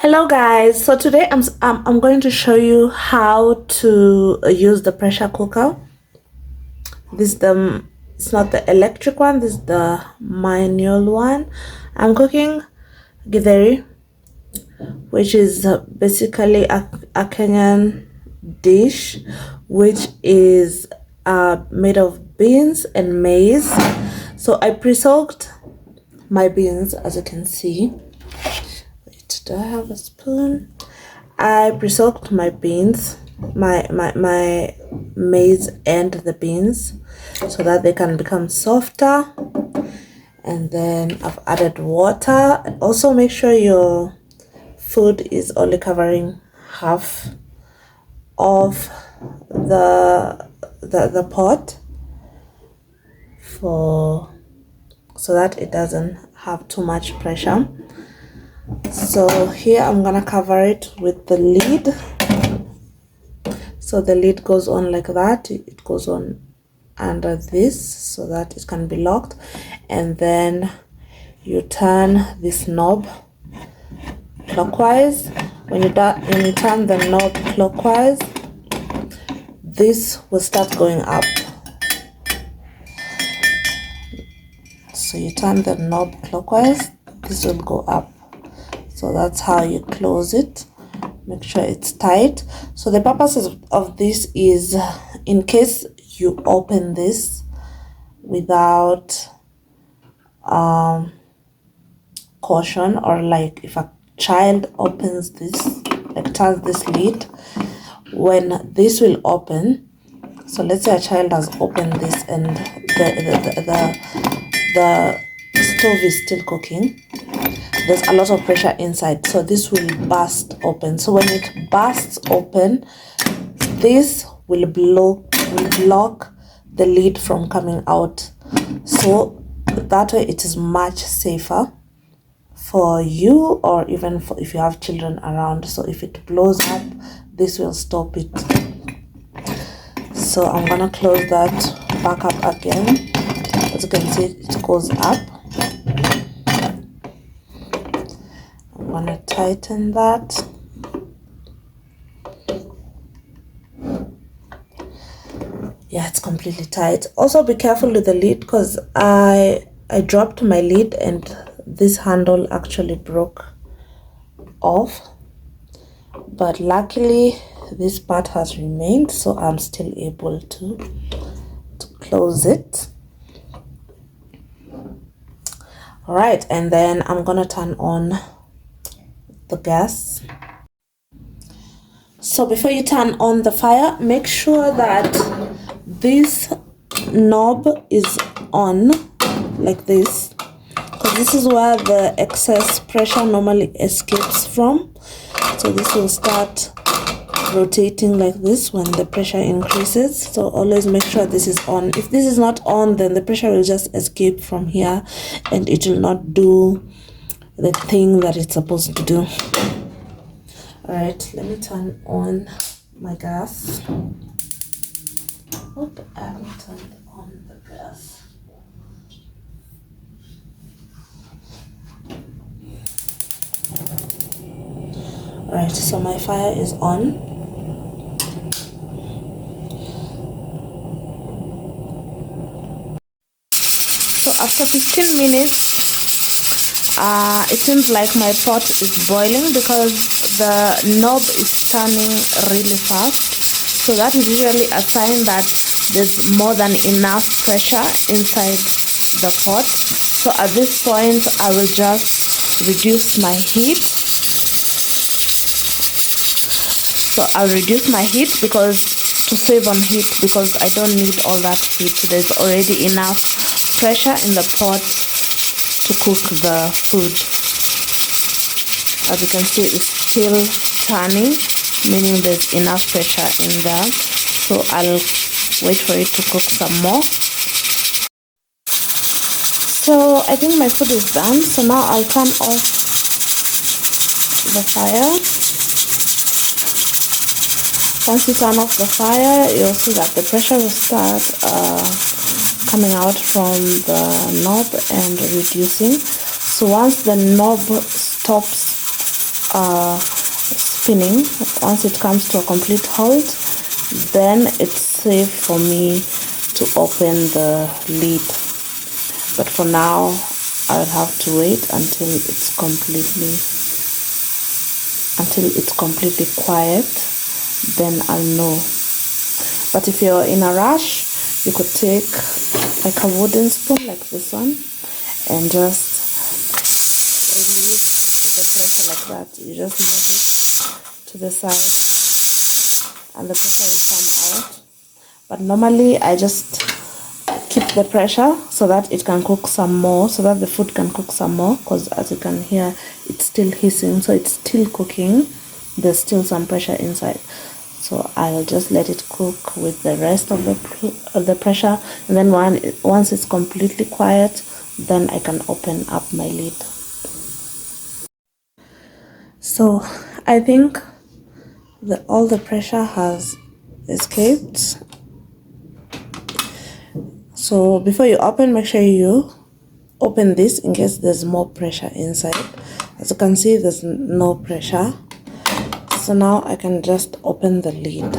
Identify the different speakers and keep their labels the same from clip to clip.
Speaker 1: Hello guys, so today I'm going to show you how to use the pressure cooker. It's not the electric one, this is the manual one. I'm cooking githeri, which is basically a Kenyan dish, which is made of beans and maize. So I pre-soaked my beans, as you can see. Do I have a spoon? I pre-soaked my beans, my maize and the beans, so that they can become softer. And then I've added water. Also make sure your food is only covering half of the pot so that it doesn't have too much pressure. So here I'm gonna cover it with the lid. So the lid goes on like that. It goes on under this so that it can be locked, and then you turn this knob clockwise. When you turn the knob clockwise, this will start going up. So you turn the knob clockwise, this will go up. So that's how you close it. Make sure it's tight. So the purpose of this is in case you open this without caution, or like if a child opens this, like turns this lid, when this will open. So let's say a child has opened this and the stove is still cooking. There's a lot of pressure inside, so this will burst open. So when it bursts open, this will block the lid from coming out. So that way it is much safer for you, or even for if you have children around. So if it blows up, this will stop it. So I'm gonna close that back up again. As you can see, it goes up. I'm gonna tighten that. Yeah, it's completely tight. Also be careful with the lid, because I dropped my lid and this handle actually broke off, but luckily this part has remained, so I'm still able to close it. All right, and then I'm gonna turn on the gas. So before you turn on the fire, make sure that this knob is on like this, because this is where the excess pressure normally escapes from. So this will start rotating like this when the pressure increases. So always make sure this is on. If this is not on, then the pressure will just escape from here and it will not do the thing that it's supposed to do. All right, let me turn on my gas. Hope I haven't turned on the gas. All right, so my fire is on. So after 15 minutes, it seems like my pot is boiling because the knob is turning really fast. So that is usually a sign that there's more than enough pressure inside the pot. So at this point, I will just reduce my heat. So I'll reduce my heat to save on heat, because I don't need all that heat. There's already enough pressure in the pot to cook the food. As you can see, it's still turning, meaning there's enough pressure in there. So I'll wait for it to cook some more. So I think my food is done. So now I'll turn off the fire. Once you turn off the fire, you'll see that the pressure will start coming out from the knob and reducing. So once the knob stops spinning. Once it comes to a complete halt, then it's safe for me to open the lid. But for now, I'll have to wait until it's completely quiet, then I'll know. But if you're in a rush, you could take like a wooden spoon like this one and just release the pressure like that. You just move it to the side and the pressure will come out. But normally I just keep the pressure so that it can cook some more, so that the food can cook some more, because as you can hear, it's still hissing, so it's still cooking. There's still some pressure inside, so I'll just let it cook with the rest of the pressure, and then once it's completely quiet, then I can open up my lid. So I think all the pressure has escaped. So before you open, make sure you open this in case there's more pressure inside. As you can see, there's no pressure. So now I can just open the lid.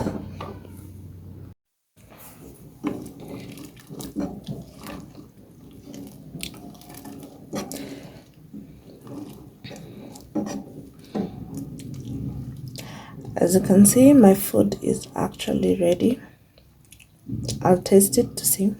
Speaker 1: As you can see, my food is actually ready. I'll taste it to see.